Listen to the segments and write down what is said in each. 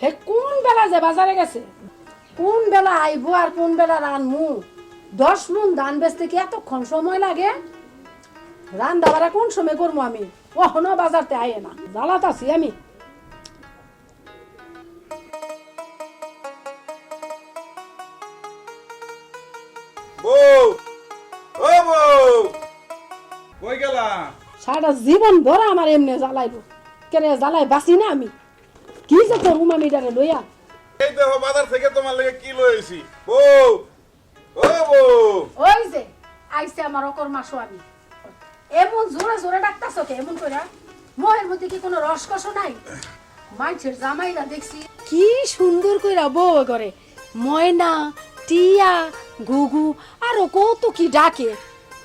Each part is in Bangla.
হে কোন বেলা যে বাজারে গেছে, কোন বেলা আইবো আর কোন বেলা রানমু? 10 মণ ধান বেচতে কি এতক্ষণ সময় লাগে? রান্না বাড়া কোন সময় করবো আমি? কখনো বাজারতে আইয়ে না, জ্বালাত আছি আমি। বউ, ও বউ, কই গেলা? সারা জীবন ভরা আমার এমনি জ্বালাইবো, কেন জ্বালাই বাঁচি না আমি? কি যে করবো আমি এটারে লইয়া? এই দেখো বাজার থেকে তোমার লাগে কি লইছি। বউ, ও বউ, ওই যে আইছে আমার অকর্মা স্বামী, এমন জোরে জোরে ডাকতাছ কে এমন কইরা? মোহের মধ্যে কি কোনো রসকস নাই? মাইছের জামাইরা দেখছি কি সুন্দর কইরা বউ করে, ময়না, টিয়া, গুগু আরো কত কি ডাকে,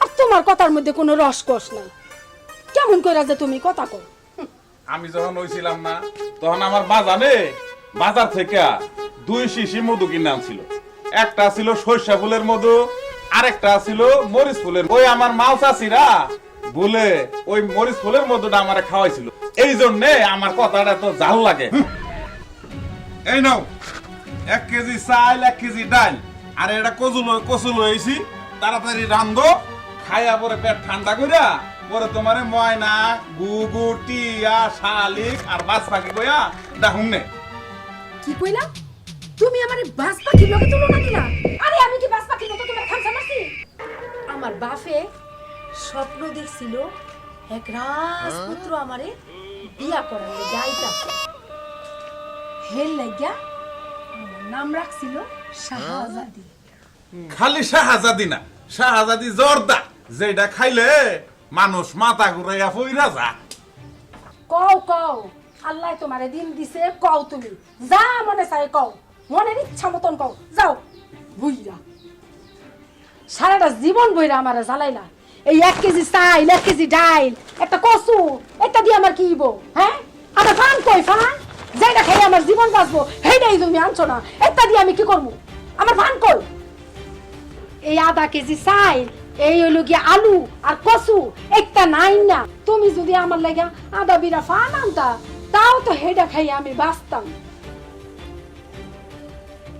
আর তোমার কথার মধ্যে কোনো রসকস নাই। কেমন কইরা যে তুমি কথা কও? আমি যখন হইছিলাম না তখন আমার বাজার থেকে 2 শিশি মধু কিনে আনছিল। একটা ছিল সরিষা ফুলের মধু, আরেকটা ছিল মরিচ ফুলের। ওই আমার মাও চাচিরা বলে ওই মরিচ ফুলের মধুটা আমারে খাওয়াইছিল, এই জন্যে আমার কথাটা তো জাল লাগে। এই নাও 1 কেজি চাল, 1 কেজি ডাল, আর এটা কচু লইছি। তাড়াতাড়ি রান্ধো, খাইয়া পরে পেট ঠান্ডা কইরা পরে তোমারে ময়না, গুগু, টিয়া, শালিক আর বাস পাখি কইয়া ডাহুম নে। কি কইলা তুমি? আমারে বাস পাখির লগে তুলনা দিলা? আরে আমি কি বাস পাখির মতো তোমার খামসা মারছি? আমার বাপে স্বপ্ন দেখছিল এক রাজপুত্র আমারে বিয়া করালে যাইতা, হেল লাগিয়া আমার নাম রাখছিল শাহজাদি। খালি শাহজাদি না, শাহজাদি জর্দা, যেটা খাইলে মানুষ মাথা ঘুরাইয়া পইরা যা। কও কও, আল্লাহ তোমারে দিন দিছে, কও তুমি যা মনে চাই কও, মনের ইচ্ছা মতন কও, যাও। বুইরা সারাটা জীবন বইরা আমারে জ্বালাইলা। এই 1 কেজি চাইল, 1 কেজি ডাইল, একটা কচু, এটা দিয়ে আমার কি হইব? হ্যাঁ, আমার ফান কই? ফান যেটা খাই আমার জীবন বাঁচবো সেইটাই তুমি আনছো না, এটা দিয়ে আমি কি করবো? আমার ফান কই? এই 1/2 কেজি চাইল, এই হইল কি আলু আর কচু, একটা নাই না। তুমি যদি আমার লাগা 1/2 বিরা ফান আনতা, তাও তো হেডা খাই আমি বাঁচতাম।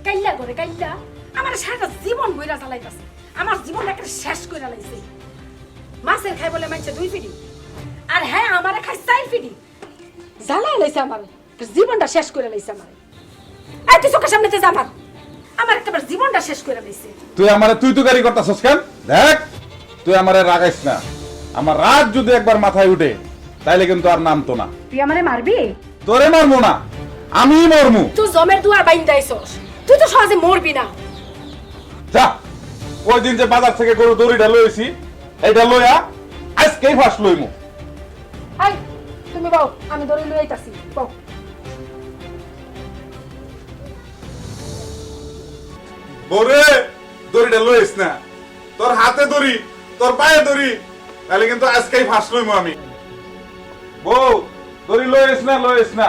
কাইল্লা করে কাইল্লা আমার সারা জীবন বইরা জ্বালাইতাছে, আমার জীবন একটা শেষ কইরা লাইছে। মাছের খাই বলে মাইছে 2 ফিডি, আর হ্যাঁ আমারে খাই 4 ফিডি। জ্বালাই লাইছে আমার জীবনটা শেষ করে লাইছে আমার। এই তুই চোখের সামনে যা, আমার একটা জীবনটা শেষ করে লাইছে। তুই আমারে তুই গাড়ি করতাছস কেন? দেখ, তুই আমারে রাগাইস না। আমার রাগ যদি একবার মাথায় উঠে তাইলে কিন্তু আর নামতো না। তুই আমারে মারবি? তোরে মারমু না, আমিই মরমু। তুই জমের দুয়ার বাইন্দাইছস, তুই তো সহজে মরবি না। যা, ওই দিন যে বাজার থেকে গরু দড়িটা লইছি, এইটা লইয়া আজকেই ফাঁস লইমু। এই তুমি বউ, আমি দড়ি লই আইতাছি, বউ। বরে দড়িটা লইস না, তোর হাতে দড়ি, তোর পায়ে দড়ি, তাহলে কিন্তু আজকেই ফাঁস লইমু আমি। বউ, দড়ি লইস না,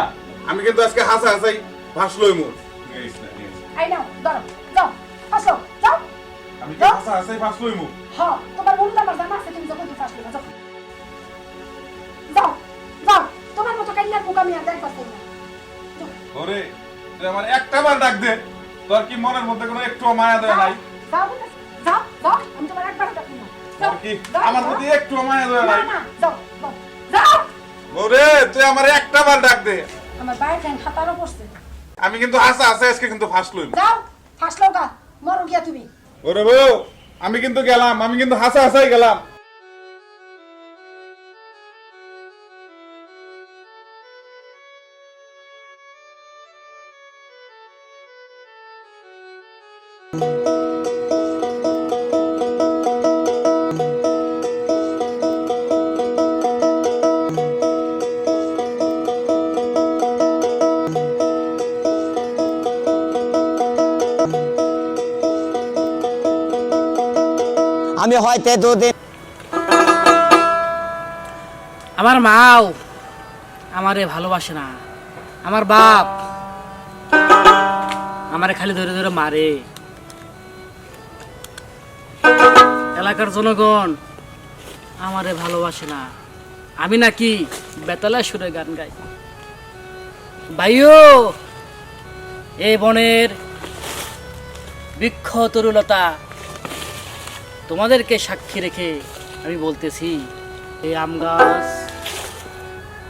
আমি কিন্তু আজকে হাসাই ফাঁস লইমু। নিস না। এই নাও দাঁড়াও, যাও আসো, যাও। আমি কি হাসাই ফাঁস লইমু? হ্যাঁ, তোমার বন্ধু আমার জানা আছে, তুমি যখন ফাঁস লইবা, যাও যাও যাও। তোমার মতো কাইল্লার বুক আমি আর দেখবার চাই না। ওরে, তুই আমার একটা বার ডাক দে, তোর কি মনের মধ্যে কোনো একটু মায়া দেয় নাই? যাও বলতেছি, যাও যাও, আমি তোমার একবার ডাকি না। তোর কি আমার প্রতি একটু মায়া দেয় নাই? না, যাও যাও যাও। ওরে, তুই আমার একটা বার ডাক দে, আমার বাইরে ঠ্যাং খাতারও পড়ছে। আমি কিন্তু হাসা আজকে কিন্তু ফাঁস লইমু। যাও, ফাঁস লও গা, মরো গিয়া তুমি। ওরে বউ, আমি কিন্তু গেলাম, আমি কিন্তু হাসাই গেলাম। আমি হয়তো দুদিন আমার মাও আমারে ভালোবাসে না, আমার বাপ আমারে খালি ধরে ধরে মারে, এলাকার জনগণ আমারে ভালোবাসে না। আমি নাকি বেতালা সুরে গান গাই, ভাইও, এই বনের বৃক্ষ তরুলতা তোমাদেরকে সাক্ষী রেখে আমি বলতেছি, হে আম গাছ,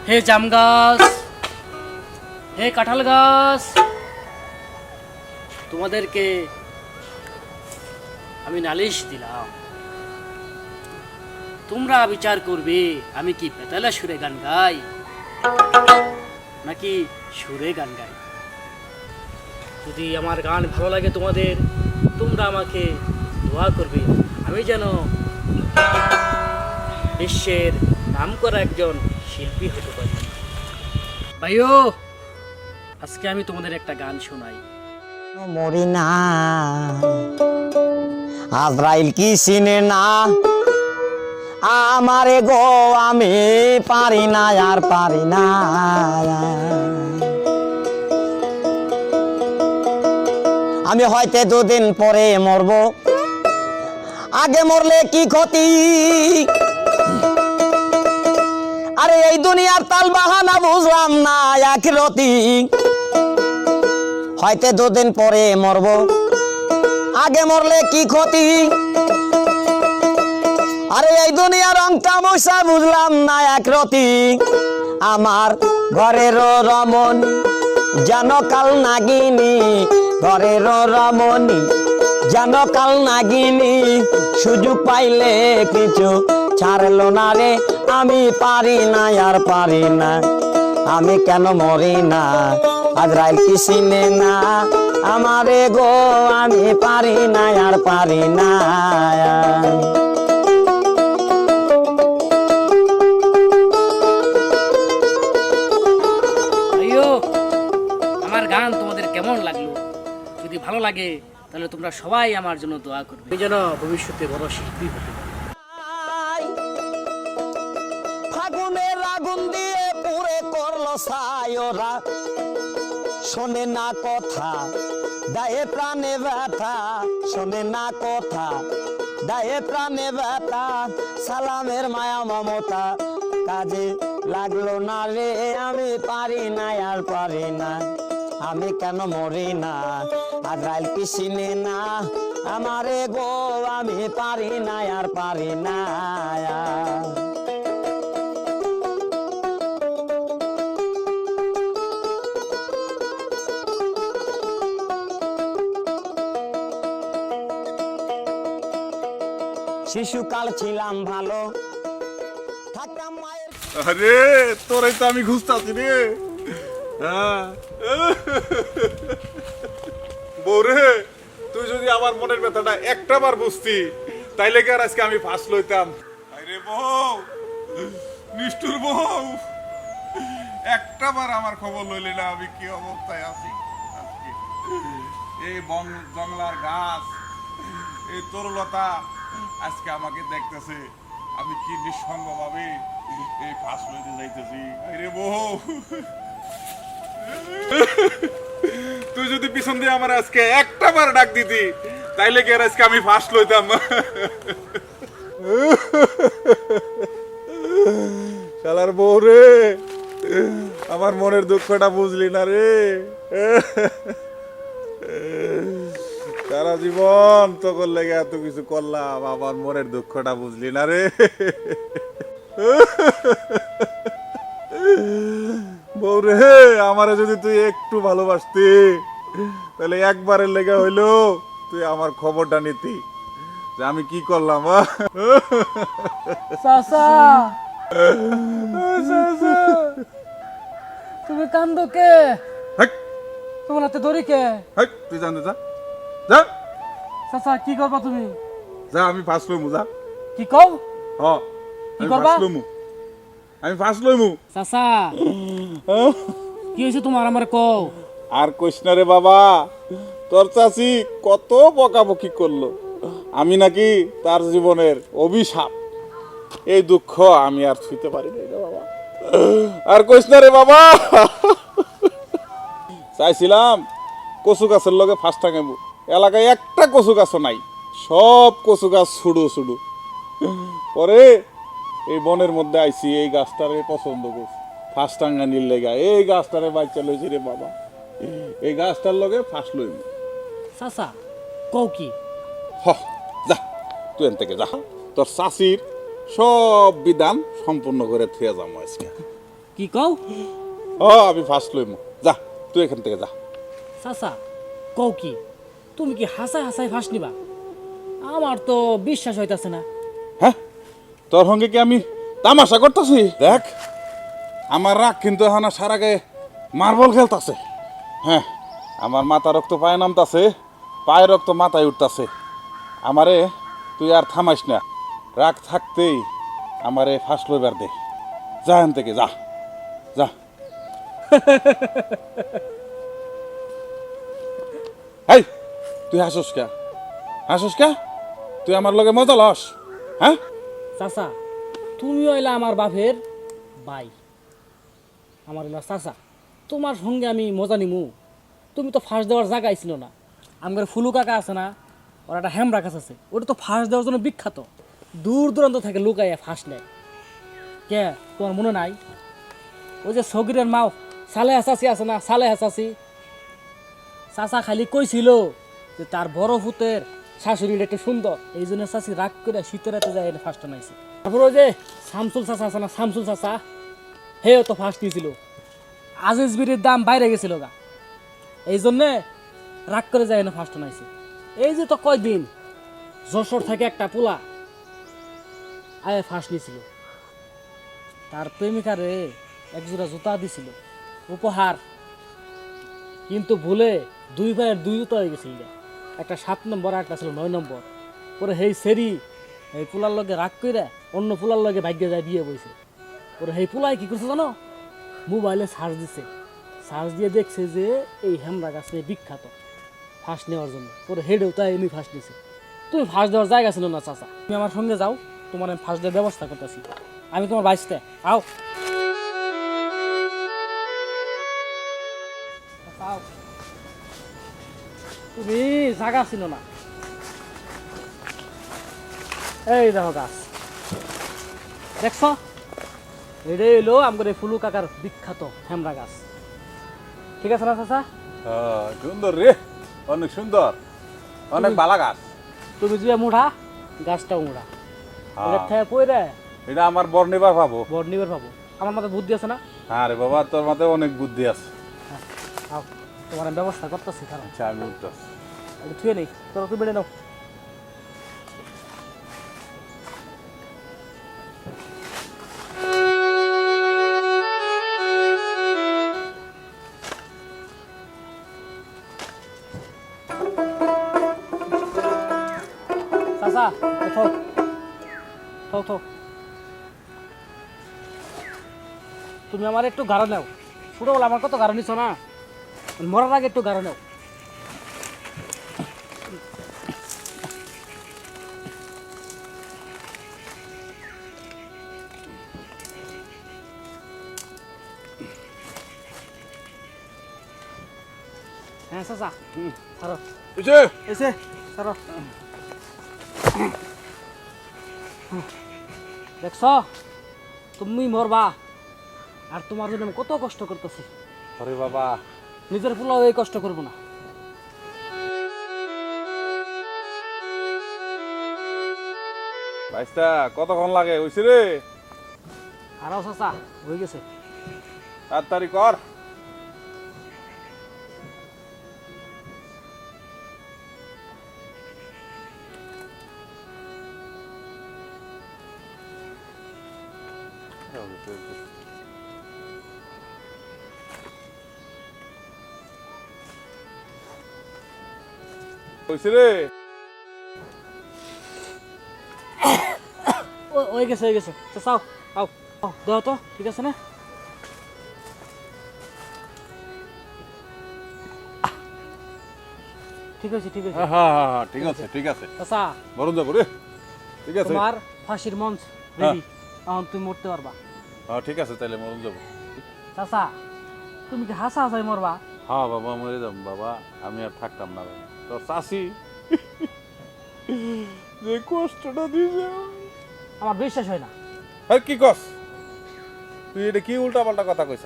হে জাম গাছ, হে কাঁঠাল গাছ, তোমাদেরকে আমি নালিশ দিলাম। তোমরা বিচার করবে আমি কি বেতালা সুরে গান গাই নাকি সুরে গান গাই। যদি আমার গান ভালো লাগে তোমাদের, তোমরা আমাকে দোয়া করবে, আমি যেন বিশ্বের নামকরা একজন শিল্পী হতে পারি। ভাইও, আজকে আমি তোমাদের একটা গান শোনাই। মরি না আজরাইল কি চিনে না আমারে গো, আমি পারি না আর পারি না। আমি হয়তো দুদিন পরে মরব, আগে মরলে কি ক্ষতি। আরে এই দুনিয়ার তাল বাহানা বুঝলাম না আখিরাতি। হয়তো দুদিন পরে মরব, আগে মরলে কি ক্ষতি। আরে এই দুনিয়ার রং তামাশা বুঝলাম না আখিরাতি। আমার ঘরের রমণী যেন কাল নাগিনী, ঘরের রমণী যেন কাল নাগিনী। সুযোগ পাইলে কিছু ছাড়লো না রে, আমি পারি না আর পারি না। আমি কেন মরি না আজরাইল কি চিনে না আমারে গো, আমি পারি না আর পারি না। ভাইও, আমার গান তোমাদের কেমন লাগলো? যদি ভালো লাগে তাহলে তোমরা সবাই আমার জন্য দোয়া করবে, আমি যেন ভবিষ্যতে বড় শিল্পী হতে পারি। ফাগুনের আগুন দিয়ে পুরে করলো সায়রা, শোনে না কথা দায়ে প্রাণে ব্যথা, শোনে না কথা দায়ে প্রাণে ব্যথা। সালামের মায়া মমতা কাজে লাগলো না রে, আমি পারি না আর পারি না। আমি কেন মরি না আজরাইল কি চিনে না আমারে গো, আমি পারি না আর পারি না। শিশুকাল ছিলাম ভালো, থাকতাম মায়ের। আরে তোরাই তো আমি খুঁজতাছি রে। হ্যাঁ বৌরে, তুই যদি আমার মনের ব্যথাটা একটা বার বুঝতি, তাইলে কি আর আজকে আমি ফাঁস লইতাম। আরে বউ, নিষ্ঠুর বউ, একটা বার আমার খবর লইলে না আমি কি অবস্থায় আছি আজকে। এই বন জঙ্গলার গাছ, এই তরুলতা আজকে আমাকে দেখতেছে, আমি কি নিঃসঙ্গ ভাবে এই ফাঁস লইতে যাইতেছি। আরে বউ, তুই যদি পিছন দিয়ে আমার আজকে একটা বার ডাক দিতি, তাইলে কি আর আজকে আমি ফাঁস লইতাম। শালার বউ রে, আমার মনের দুঃখটা বুঝলি না রে। সারা জীবন তোর লেগে এত কিছু করলাম, আমার মনের দুঃখটা বুঝলি না রে। বউরে, আমারে যদি তুই একটু ভালোবাসতি, তাহলে একবারের লেগে হইলো তুই আমার খবরটা নিতি যে আমি কি করলাম। চাচা, চাচা, তুমি কান্দো কে? হেক, তোমার হাতে ধরি কে? হেক, তুই জানতে যা, যা চাচা, কি করবা তুমি? যা, আমি ফাঁস লইমু, যা। কি কও? হ, কি আমি করবা? ফাঁস লইমু, আমি ফাঁস লইমু। চাচা, কি হয়েছে তোমার, আমার কও। আর কইস না রে বাবা, তোর চাচি কত বকাবকি করলো, আমি নাকি তার জীবনের অভিশাপ। এই দুঃখ আমি আর ছুঁতে পারি না রে বাবা। আর কইস না রে বাবা, চাইছিলাম কচু গাছের লগে ফাঁস টাঙাবো, এলাকায় একটা কচু গাছও নাই, সব কচু গাছ ছুড়ু ছুড়ু। পরে এই বনের মধ্যে আইছি, এই গাছটারে পছন্দ করছি, ফাঁস টাঙ্গানির লেগা এই গাছটারে বাচ্চা লইছি রে বাবা, এই গাছটার লগে ফাঁস লইম। চাচা কও কি? হ, যা তুই এন থেকে যা, তোর চাষির সব বিধান সম্পূর্ণ করে থুয়ে যাবো আজকে। কি কও? আমি ফার্স্ট লইম, যা তুই এখান থেকে যা। চাচা কও কি? তুমি কি হাসায় হাসায় ফাঁস নিবা? আমার তো বিশ্বাস হইতাছে না। হ্যাঁ, তোর সঙ্গে কি আমি তামাশা করতেছি? দেখ আমার রাগ কিন্তু এখন আর সারা গায়ে মার্বল খেলতাছে। হ্যাঁ, আমার মাথা রক্ত পায়ে নামতাছে, পায়ে রক্ত মাথায় উঠতাছে। আমারে তুই আর থামাইস না, রাগ থাকতেই আমারে ফার্স্ট লইবার দে। যা এখান থেকে যা, যা। এই তুই হাসস কে? হাসস কে? তুই আমার লগে মজা লস? হ্যাঁ চাচা তুমি হইলা আমার বাপের ভাই, আমার হইলা চাচা, তোমার সঙ্গে আমি মজা নিমু? তুমি তো ফাঁস দেওয়ার জায়গা ছিল না। আমার ফুলু কাকা আছে না, ওর একটা হ্যামরা গাছ আছে, ওটা তো ফাঁস দেওয়ার জন্য বিখ্যাত। দূর দূরান্ত থেকে লুকাইয়া ফাঁস নেয়। কে তোমার মনে নাই? ওই যে সগিরের মাও সালে হাসাসি আছে না, সালে হাসাসি, চাচা খালি কইছিল যে তার বড় ভূতের শাশুড়িটা একটু সুন্দর, এই জন্য চাষি রাগ করে শীতের রাতে যায় ফার্স্ট নাইছে। তারপর ওই যে শামসুল চাচা আছে না, শামসুল চাচা, হেও তো ফার্স্ট নিয়েছিল। আজিজ বিড়ির দাম বাইরে গেছিল গা, এই জন্যে রাগ করে যায় না ফার্স্ট নাইছে। এই যে তো কয়দিন যশোর থেকে একটা পোলা আয় ফার্স্ট নিয়েছিল, তার প্রেমিকারে একজোড়া জুতা দিছিল উপহার, কিন্তু ভুলে দুই ভাইয়ের দুই জুতা হয়ে গেছিল, একটা 7 নম্বর আর একটা ছিল 9 নম্বর। পরে হেই সেরি এই পোলার লগে রাগ করে অন্য পোলার লগে ভাগ্যে যায় বিয়ে বইছে। পরে সেই পোলাই কি করছে জানো? মোবাইলে সার্চ দিছে, সার্চ দিয়ে দেখছে যে এই হেমরা গাছ বিখ্যাত ফাঁস নেওয়ার জন্য। পরে হেডেও তাই এমনি ফাঁস নিছে। তুমি ফাঁস দেওয়ার জায়গা ছিল না চাচা, তুমি আমার সঙ্গে যাও, তোমার আমি ফাঁস দেওয়ার ব্যবস্থা করতেছি। আমি তোমার বাইসতে আও আও। তুমি জায়গা ছিল না, এই দেখো গাছ দেখছ, এটাই হলো আমাদের ফুলু কাকার বিখ্যাত হেমরা গাছ। ঠিক আছে না চাচা? সুন্দর রে, অনেক সুন্দর, অনেক ভালো গাছ। তুমি যে মুড়া গাছটাও মুড়া, এটা থেকে পড়ে এটা আমার বর্ণিবার পাবো, বড় নিবার পাবো। আমার মাথায় বুদ্ধি আছে না? হ্যাঁ রে বাবা, তোর মাথায় অনেক বুদ্ধি আছে। আও, তোমার আমি ব্যবস্থা করতেছি, কারণ আচ্ছা আমি উঠতেছি। ছুঁয়ে নেই, তোর তুমি বেড়ে নাও। চাচা থো থো থো, তুমি আমার একটু গাড়ো নাও। ছোটবেলা আমার কত গাড়ো নিছো না, মরার আগে একটু গাড়ো নাও। হ্যাঁ চাচা, ছাড়ো এসে ছাড়ো। দেখছ তুমি মরবা, আর তোমার জন্য আমি কত কষ্ট করতেছি। আরে বাবা, নিজের পোলাও এই কষ্ট করবো না। বাইশটা কতক্ষণ লাগে হইছে রে? আরাও চাচা হয়ে গেছে। তাড়াতাড়ি কর। হইছে রে? হয়ে গেছে হয়ে গেছে। চাও আও দাও তো, ঠিক আছে না? ঠিক আছে ঠিক আছে। হ্যাঁ ঠিক আছে ঠিক আছে। চাচা বরণ যাবো রে, ঠিক আছে। তোমার ফাঁসির মঞ্চ রেডি, এখন তুমি মরতে পারবা। হ্যাঁ ঠিক আছে, তাহলে মরণ যাবো। চাচা তুমি কি হাসা হাসাই মরবা? হ্যাঁ বাবা, মরে যাব বাবা, আমি আর থাকতাম না। তোর চাষি যে কষ্টটা দিয়েছে আমার বিশ্বাস হয় না। আর কি কস? তুই এটা কি উল্টা পাল্টা কথা কইছ?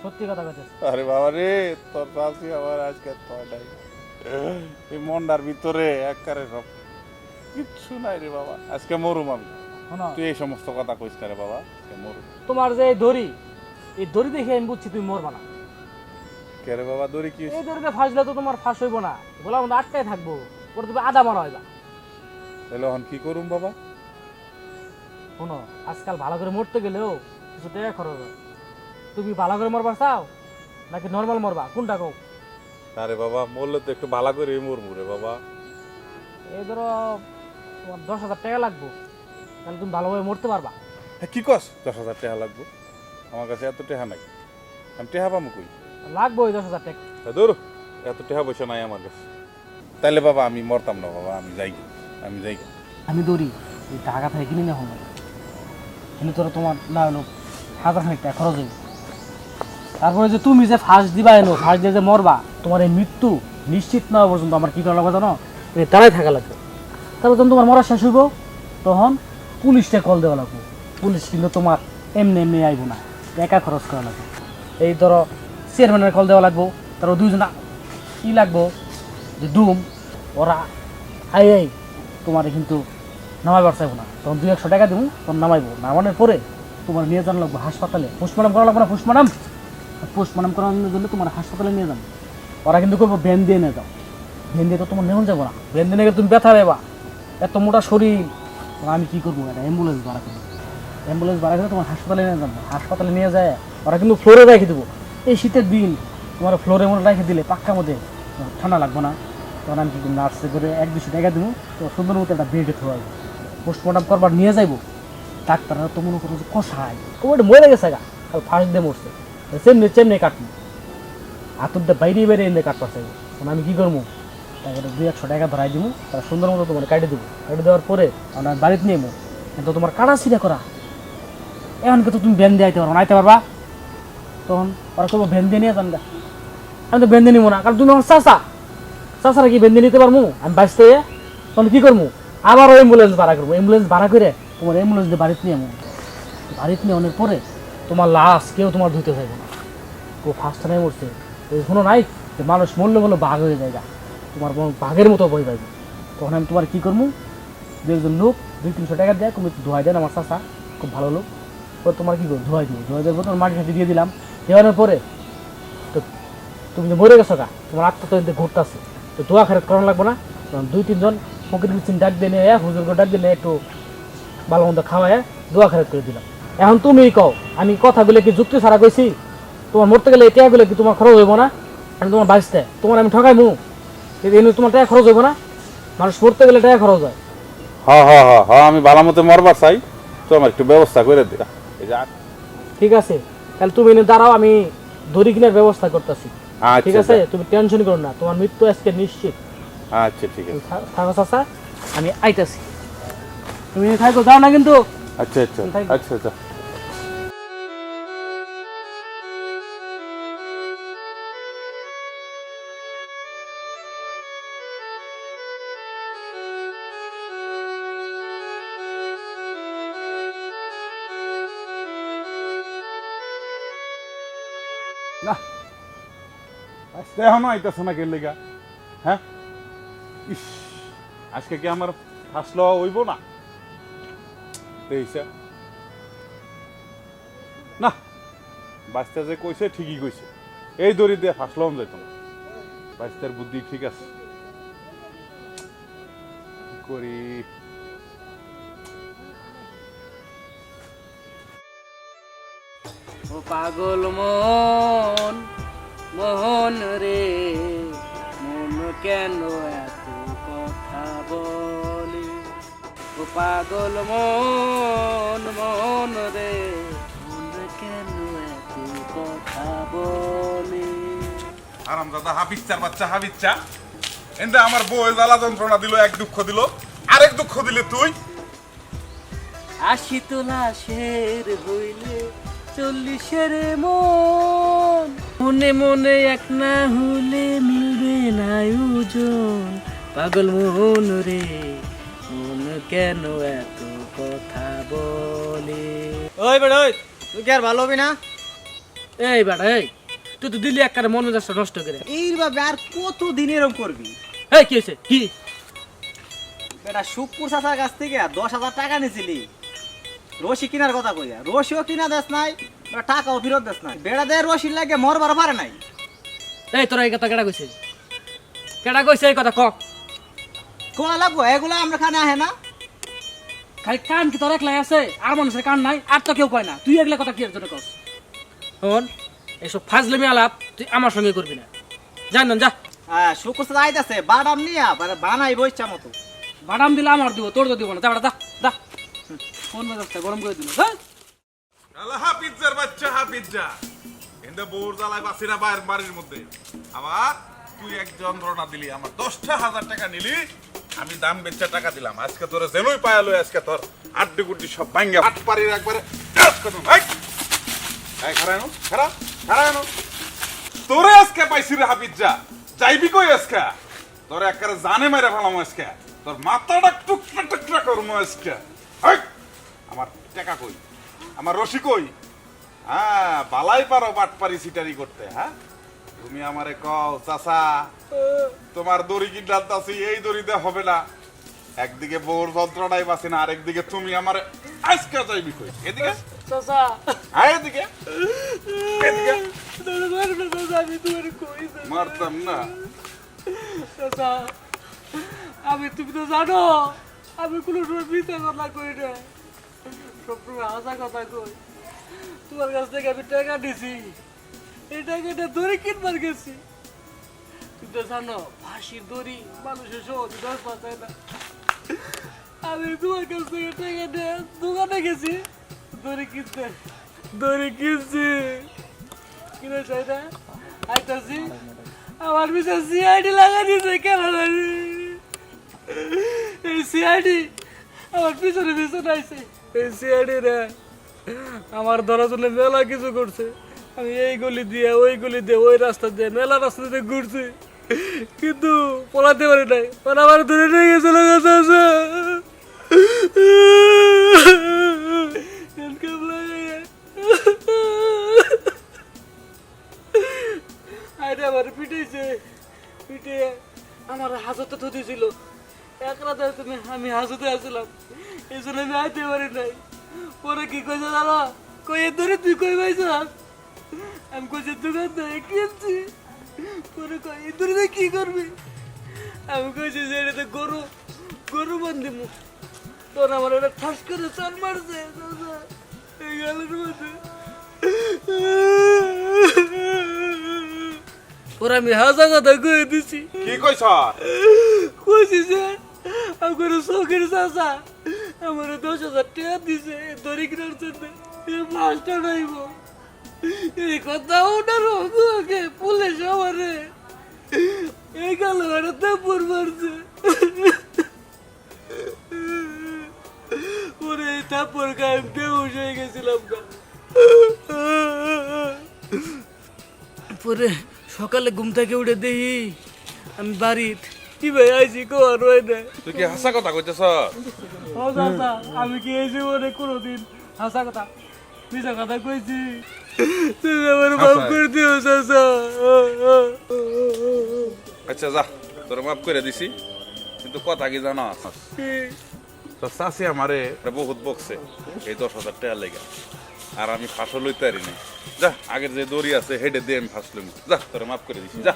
সত্যি কথা কইতেছ। আরে বাবা রে, তোর চাচি আমার আজকে তোর নাই, এই মন্ডার ভিতরে একবারে সব কিচ্ছু নাই রে বাবা। আজকে মরুম আমি। শোনো, তুই এই সমস্ত কথা কইস না রে বাবা, আজকে মরুম। তোমার যে এই দড়ি দেখে আমি বুঝছি তুমি মরবা না। কে রে বাবা, দড়ি কি? এই দড়িতে ফাঁসলে তো তোমার ফাঁস হইব না, গোলার মধ্যে আটকাই থাকবো, পরে তুমি আধা মারা হইবা। তাহলে এখন কি করুম বাবা? শোনো, আজকাল ভালো করে মরতে গেলেও কিছু টাকা খরচ হয়। তুমি ভালো করে মরবা চাও নাকি নর্মাল মরবা, কোনটা কও? আরে বাবা, মরলে তো একটু ভালো করে মরমু রে বাবা। এই ধরো তোমার 10,000 টাকা লাগবে, তাহলে তুমি ভালোভাবে মরতে পারবা। হ্যাঁ, কি কস? 10,000 টাকা লাগবো? আমার কাছে এত টাকা নাই, আমি টাকা পাবো কই? লাগবে ওই 10,000 টাকা। ধর, এত টাকা পয়সা নাই আমার কাছে। তাইলে বাবা আমি মরতাম না বাবা, আমি যাই। আমি দৌড়ি এই টাকা থেকে কিনে নেওয়া হবে, কিন্তু তোরা তোমার না হলো 1,000 টাকা খরচ হইব। তারপরে যে তুমি যে ফাঁস দিবা এনো, ফাঁস দিয়ে যে মরবা, তোমার এই মৃত্যু নিশ্চিত না হওয়া পর্যন্ত আমার কী করা লাগবে জানো? দাঁড়াই থাকা লাগবে। তারপর যখন তোমার মরা শেষ হইব, তখন পুলিশকে কল দেওয়া লাগবে। পুলিশ কিন্তু তোমার এমনি আইব না, একা খরচ করা লাগবে। এই ধরো চেয়ারম্যানের কল দেওয়া লাগবো, তারপর দুইজনা ই লাগবো যে ডুম, ওরা আই তোমার কিন্তু নামাইবার চাইবো না। তখন 200 টাকা দেবো, তখন নামাইবো। নামানোর পরে তোমার নিয়ে যাওয়া লাগবো হাসপাতালে, পোস্টমর্টম করা লাগবো না? পোস্টমর্টম করানোর জন্য তোমার হাসপাতালে নিয়ে যাবো। ওরা কিন্তু করবো ভ্যান দিয়ে নিয়ে যাও, ভ্যান দিয়ে তো তোমার নেওয়া যাবো না। ভ্যান দিয়ে গেলে তুমি ব্যথা পাবা, এত মোটা শরীর। আমি কী করবো? একটা অ্যাম্বুলেন্স ভাড়া করবো। অ্যাম্বুলেন্স ভাড়া করে তোমার হাসপাতালে নিয়ে যাবো। হাসপাতালে নিয়ে যায় ওরা কিন্তু ফ্লোরে রেখে দেবো। এই শীতের দিন তোমার ফ্লোরে মনে রেখে দিলে পাক্কা মধ্যে ঠান্ডা লাগবো না। তখন আমি কি নার্সে করে 100-200 টাকা দেবো, তো সুন্দর মতো একটা বেডে থোয়া যাবো। পোস্টমর্টম করবার নিয়ে যাইবো, ডাক্তাররা তো মনে করো যে কষায় ওটা মরে গেছে গা, আর ফার্স্ট দিয়ে মরছে, চেমনি কাটবো, হাতুর দিয়ে বাইরে এনে কাটবার চাইবো। তখন আমি কী করবো? তাকে 200-100 টাকা ধরাই দিব, তারা সুন্দর মতো তোমার কাটে দেবো। কাটে দেওয়ার পরে আমরা বাড়িতে নিয়ে কিন্তু তোমার কাটা ছিঁড়া করা, এখন কিন্তু তুমি ভ্যান দিয়ে আইতে পারবো না, আইতে পারবা? তখন ওরা করবো ভ্যান দিয়ে নিয়ে যান গা। আমি তো ভ্যান দিয়ে নিবো না, কারণ তুমি আমার চাষারা কি ভ্যান দিয়ে নিতে পারবো? আমি বাঁচতে তখন কী করবো? আবার অ্যাম্বুলেন্স ভাড়া করবো। অ্যাম্বুলেন্স ভাড়া করে তোমার অ্যাম্বুলেন্স দিয়ে বাড়িতে নিয়ে বাড়িতে নিয়ে আনার পরে তোমার লাশ কেউ তোমার ধুতে চাইবো না। ও ফার্স্ট টাইম মরছে, কোনো নাই যে মানুষ মরলে বললো বাঘ হয়ে যায়, তোমার বাঘের মতো বই পাইবে। তখন আমি তোমার কী করবো? দু একজন লোক 200-300 টাকা দেয়, তুমি ধোয়াই দেন, আমার চাষা খুব ভালো লোক, ও তোমার কী করবো? ধোয়াই দেবো তোমার মাটি সাথে দিয়ে দিলাম। দেওয়ানোর পরে তো তুমি যে মরে গেছো গা, তোমার আত্মা তো ঘুরতে আছে, তো দোয়া খারাপ করানো লাগবো না। তখন 2-3 জন ফকির মিচিন ডাক দিয়ে নিয়ে হুজুর ডাক দিয়ে একটু ভালো মন্দ খাওয়ায় দোয়া খারাপ করে দিলাম। এখন তুমি কও, আমি কথাগুলো কি যুক্তি ছাড়া কইছি? তোমার মরতে গেলে এই টাকাগুলো কি তোমার খরচ হইব না? আমি তোমার বাঁচতে তোমার আমি ঠকাইমু, তোমার টাকা খরচ হইব না? মানুষ মরতে গেলে টাকা খরচ হয়। হ্যাঁ, আমি ভালো মতো মরবার চাই, তো আমার একটু ব্যবস্থা করে দিলা। ঠিক আছে, তাহলে তুমি এনে দাঁড়াও, আমি দড়ি কেনার ব্যবস্থা করতেছি। ঠিক আছে, তুমি টেনশন করো না, তোমার মৃত্যু আজকে নিশ্চিত। আচ্ছা ঠিক আছে, থাকো চাচা, আমি আইতাছি, তুমি থাকো, যাও না কিন্তু। আচ্ছা আচ্ছা আচ্ছা আচ্ছা। না, আজকে এখনো আইতেছে না কে লেগা? হ্যাঁ, ইস, আজকে কি আমার ফাঁস লওয়া হইব না? না, বাচ্চা যে কইছে ঠিকই কইছে, এই দড়ি দিয়ে ফাঁস লওয়া যেত না। বাচ্চার বুদ্ধি ঠিক আছে, কি করি? ও পাগল মন, মোহন রে, মন কেন এত কথা বলে? ও পাগল মন, মোহন রে, মন কেন এত কথা বলে? আরামদাদা হাবিচ্চার বাচ্চা, হাবিচ্চা এন্দে আমার বউ জ্বালা যন্ত্রণা দিল, এক দুঃখ দিল, আরেক দুঃখ দিলে তুই। 80 তোলা শের হইলে 40-এর মন, মনে মনে এক না হলে মিলবে না ওজন। পাগল মোহন রে, মন কেন এত কথা বলে? ওই বেড়, ওই তুই কি আর ভালো হবি না? এই বেটা এই তুই তো দিলি একবারে মন মেজাজটা নষ্ট করে। এইভাবে আর কতদিন এরকম করবি? এই কি হয়েছে কি? বেটা সুখপুর চাচার কাছ থেকে 10,000 টাকা নিয়েছিলি রশি কেনার কথা কইয়া, রশিও কিনা দেস নাই, বেটা টাকাও ফেরত দেস নাই। বেড়া দেয় রশির লাগে মরবার পারে নাই। এই তোরা এই কথা কেডা কইছে? কেডা কইছে এই কথা ক? কোয়া লাগবো এগুলো আমরা খানে আহে না। খালি কান কি তোর একলাই আছে? আর মানুষের কান নাই? আর তো কেউ কয় না। তুই এগুলা কথা কি এর জন্য কস? শোন, এইসব ফাজলামি আলাপ তুই আমার সঙ্গে করবি না। জান যা। হ্যাঁ সুখপুর চাচা আইতাছে বাদাম নিয়া বানাই বইচ্ছা মতো। বাদাম দিলে আমার দিব, তোর তো দিব না। যা বেটা যা। ফোন মেজাজটা গরম করে দিল। হ্যাঁ আল্লাহ হাফিজের বাচ্চা হাফিজা এন্ডা বোর জ্বালায় বাসি না বাইরের বাড়ির মধ্যে। আবার তুই এক যন্ত্রণা দিলি, আমার 10,000 টাকা নিলি, আমি দাম বেচা টাকা দিলাম। আজকে তোর জেনুই পায়ালো, আজকে তোর আড্ডি গুড্ডি সব ভাঙ্গা আট পারির একবারে খারানো তোরে আজকে পাইছি রে হাফিজা। যাইবি কই আজকে? তোর একবারে জানে মেরে ফেলাম আজকে, তোর মাথাটা টুকরা টুকরা করবো আজকে। আমার টাকা কই, আমার রশি কই? হ্যাঁ বালাই পারো বাটপারি সিটারি করতে। হ্যাঁ তুমি আমারে কও চাচা তোমার দড়ি কি ডালতাছি, এই দড়িতে হবে না। একদিকে বউর যন্ত্রণাই বাসে না, আরেকদিকে তুমি আমারে আজকে যাইবি কই? এদিকে চাচা হ্যাঁ এদিকে এদিকে তোর মারবে না চাচা, আমি তোর কইছি মারতাম না। চাচা। আমি তুমি তো জানো আমি কোনো সময় মিথ্যা কথা কই না, সবসময় হাসা কথা কই। তোমার কাছ থেকে আমি টাকা নিছি, এই টাকাটা দড়ি কিনবার গেছি। তুমি তো জানো ফাঁসির দড়ি মানুষের সহজে দশ পাচায় না। আমি তোমার কাছ থেকে টাকা নিয়ে দোকানে গেছি দড়ি কিনতে, দড়ি কিনছি কিনে চাই না আইতাছি, আমার পিছনে সিআইডি লাগা দিয়েছে। কেন এই সিআইডি আমার পিছনে পিছনে আইছে। এই সিআইডি রে আমার ধরার জন্য মেলা কিছু করছে। আমি এই গলি দিয়ে ওই গলি দিয়ে ওই রাস্তা দিয়ে মেলা রাস্তা দিয়ে ঘুরছি, কিন্তু পলাতে পারি নাই। মানে আমার ধরে নিয়ে গেছে আমার পিটেছে, পিটে আমার হাজতে ধুতেছিল। এক রাতে তুমি আমি হাজতে আসলাম, এই জন্য আমি আইতে পারি নাই। পরে কি কইছে জানো? কই ধরে তুই কই পাইছ? আমি কইছি দোকান থেকে কিনছি। পরে কই এই ধরে কি করবি? আমি কইছি যে এটা গরু গরু বান্ধি মুখ। তোর আমার এটা ঠাস করে চাল মারছে এই গালের মধ্যে। ওরা আমি হাজা কথা কয়ে দিছি। কি কইছ? কইছি যে আমার শখের চাচা আমার 10,000 টাকা দিছে দড়ি কেনার জন্য, মাছটা নাইব। এই কথা ওনার ওকে পুলিশ আমারে এই গেল একটা তাপর মারছে। ওরে এই তাপর গায়ে বেহুশ হয়ে গেছিলাম না। পরে সকালে ঘুম থেকে উঠে দেখি আমি বাড়িত কি ভাই আইছি কোয়ার হয় না। তুই কি হাসা কথা কইতেছ? ও চাচা আমি কি এই জীবনে কোনোদিন হাসা কথা মিছা কথা কইছি? তুমি আমার মাফ করে দিও চাচা। আচ্ছা যা, তোর মাফ করে দিছি, কিন্তু কথা কি জানো? তোর চাষি আমারে বহুত বকছে এই 10,000 টাকা লেগে, আর আমি ফাঁসও লইতে পারি নাই। যা আগের যে দড়ি আছে হেডে দিয়ে আমি ফাঁসলাম। যা তোর মাফ করে দিছি যা।